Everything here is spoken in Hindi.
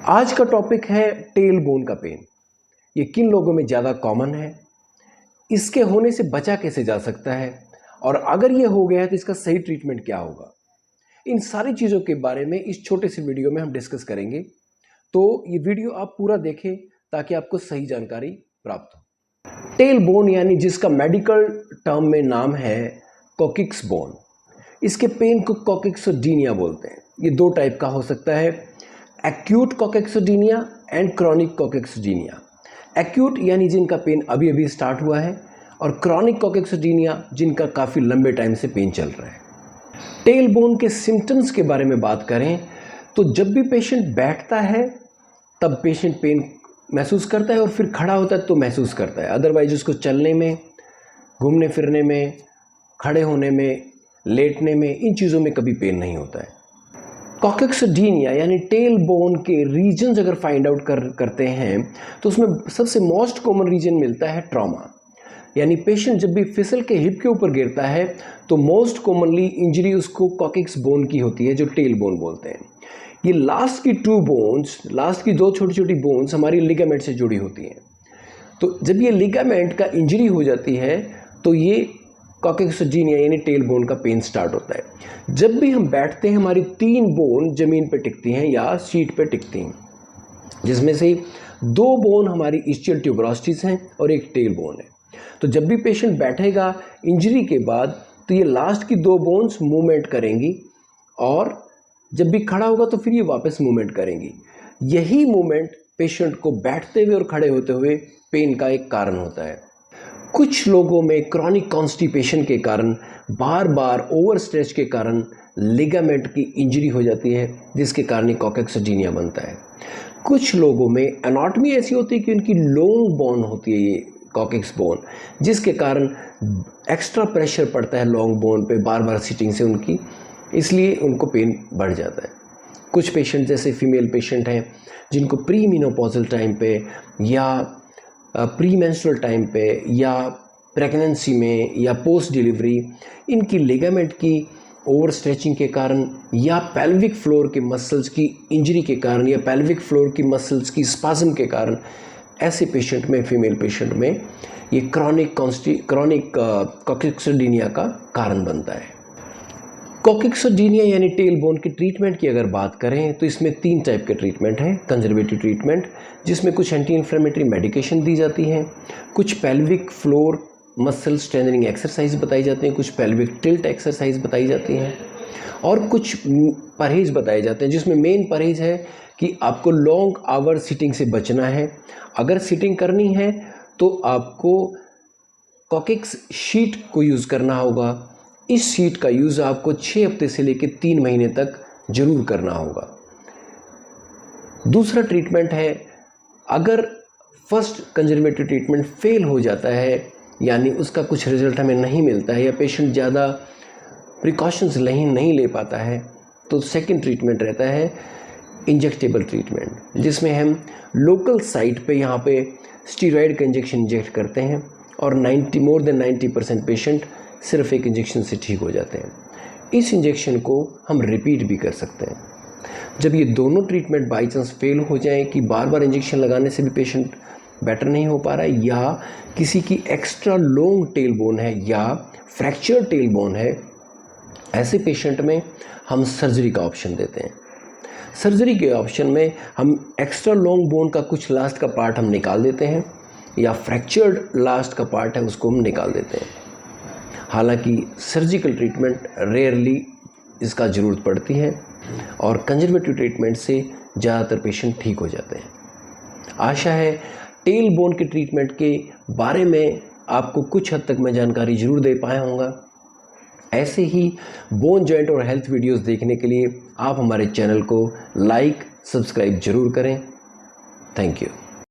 आज का टॉपिक है टेल बोन का पेन। ये किन लोगों में ज़्यादा कॉमन है, इसके होने से बचा कैसे जा सकता है, और अगर ये हो गया है तो इसका सही ट्रीटमेंट क्या होगा। इन सारी चीज़ों के बारे में इस छोटे से वीडियो में हम डिस्कस करेंगे। तो ये वीडियो आप पूरा देखें ताकि आपको सही जानकारी प्राप्त हो। टेल बोन यानी जिसका मेडिकल टर्म में नाम है कॉकिक्स बोन, इसके पेन को कॉकिक्सोडीनिया बोलते हैं। ये दो टाइप का हो सकता है, एक्यूट कॉकिक्सोडीनिया एंड क्रॉनिक कॉकिक्सोडीनिया। एक्यूट यानी जिनका पेन अभी अभी स्टार्ट हुआ है, और क्रॉनिक कॉकिक्सोडीनिया जिनका काफ़ी लंबे टाइम से पेन चल रहा है। टेल बोन के सिम्टम्स के बारे में बात करें तो जब भी पेशेंट बैठता है तब पेशेंट पेन महसूस करता है, और फिर खड़ा होता है तो महसूस करता है। अदरवाइज उसको चलने में, घूमने फिरने में, खड़े होने में, लेटने में, इन चीज़ों में कभी पेन नहीं होता है। कॉकिक्सोडीनिया यानी टेल बोन के रीजन्स अगर फाइंड आउट करते हैं तो उसमें सबसे मोस्ट कॉमन रीजन मिलता है ट्रॉमा। यानी पेशेंट जब भी फिसल के हिप के ऊपर गिरता है तो मोस्ट कॉमनली इंजरी उसको कॉकिक्स बोन की होती है, जो टेल बोन बोलते हैं। ये लास्ट की दो छोटी छोटी बोन्स हमारी लिगामेंट से जुड़ी होती हैं। तो जब ये लिगामेंट का इंजरी हो जाती है तो ये कॉकिक्सोडीनिया यानी टेल बोन का पेन स्टार्ट होता है। जब भी हम बैठते हैं हमारी 3 बोन जमीन पे टिकती हैं या सीट पे टिकती हैं, जिसमें से 2 बोन हमारी इस्चियल ट्यूबरोसिस हैं और एक टेल बोन है। तो जब भी पेशेंट बैठेगा इंजरी के बाद तो ये लास्ट की 2 बोन्स मूवमेंट करेंगी, और जब भी खड़ा होगा तो फिर ये वापस मूवमेंट करेंगी। यही मूवमेंट पेशेंट को बैठते हुए और खड़े होते हुए पेन का एक कारण होता है। कुछ लोगों में क्रॉनिक कॉन्स्टिपेशन के कारण, बार बार ओवर स्ट्रेच के कारण लिगामेंट की इंजरी हो जाती है, जिसके कारण ये कॉकिक्सोडीनिया बनता है। कुछ लोगों में एनाटॉमी ऐसी होती है कि उनकी लॉन्ग बोन होती है, ये कॉकिक्स बोन, जिसके कारण एक्स्ट्रा प्रेशर पड़ता है लॉन्ग बोन पे बार बार सिटिंग से उनकी, इसलिए उनको पेन बढ़ जाता है। कुछ पेशेंट जैसे फीमेल पेशेंट हैं जिनको प्री मेनोपॉजल टाइम पे या प्री मेंस्ट्रुअल टाइम पे या प्रेगनेंसी में या पोस्ट डिलीवरी, इनकी लिगामेंट की ओवर स्ट्रेचिंग के कारण या पेल्विक फ्लोर के मसल्स की इंजरी के कारण या पेल्विक फ्लोर की मसल्स की स्पाज्म के कारण, ऐसे पेशेंट में, फीमेल पेशेंट में ये क्रॉनिक कॉकिक्सोडीनिया का कारण बनता है। कॉकिक्सोडीनिया यानी टेल बोन की ट्रीटमेंट की अगर बात करें तो इसमें 3 टाइप के ट्रीटमेंट हैं। कंजर्वेटिव ट्रीटमेंट, जिसमें कुछ एंटी इन्फ्लेमेटरी मेडिकेशन दी जाती हैं, कुछ pelvic floor muscle strengthening exercise बताई जाती हैं, कुछ पेल्विक टिल्ट एक्सरसाइज बताई जाती हैं, और कुछ परहेज बताए जाते हैं, जिसमें मेन परहेज है कि आपको लॉन्ग आवर सिटिंग से बचना है। अगर सिटिंग करनी है तो आपको कॉकिक्स शीट को यूज़ करना होगा। इस शीट का यूज़ आपको 6 हफ्ते से लेकर 3 महीने तक जरूर करना होगा। दूसरा ट्रीटमेंट है, अगर फर्स्ट कंजर्वेटिव ट्रीटमेंट फेल हो जाता है, यानी उसका कुछ रिजल्ट हमें नहीं मिलता है या पेशेंट ज़्यादा प्रिकॉशंस नहीं ले पाता है, तो सेकंड ट्रीटमेंट रहता है इंजेक्टेबल ट्रीटमेंट, जिसमें हम लोकल साइट पे यहाँ पे स्टीरॉयड का इंजेक्शन इंजेक्ट करते हैं, और मोर देन 90% पेशेंट सिर्फ एक इंजेक्शन से ठीक हो जाते हैं। इस इंजेक्शन को हम रिपीट भी कर सकते हैं। जब ये दोनों ट्रीटमेंट बाई चांस फेल हो जाए कि बार बार इंजेक्शन लगाने से भी पेशेंट बेटर नहीं हो पा रहा है, या किसी की एक्स्ट्रा लॉन्ग टेल बोन है या फ्रैक्चर टेल बोन है, ऐसे पेशेंट में हम सर्जरी का ऑप्शन देते हैं। सर्जरी के ऑप्शन में हम एक्स्ट्रा लॉन्ग बोन का कुछ लास्ट का पार्ट हम निकाल देते हैं, या फ्रैक्चर्ड लास्ट का पार्ट है उसको हम निकाल देते हैं। हालांकि सर्जिकल ट्रीटमेंट रेयरली इसका ज़रूरत पड़ती है, और कंजर्वेटिव ट्रीटमेंट से ज़्यादातर पेशेंट ठीक हो जाते हैं। आशा है टेल बोन के ट्रीटमेंट के बारे में आपको कुछ हद तक मैं जानकारी ज़रूर दे पाया होगा। ऐसे ही बोन जॉइंट और हेल्थ वीडियोस देखने के लिए आप हमारे चैनल को लाइक, सब्सक्राइब जरूर करें। Thank you.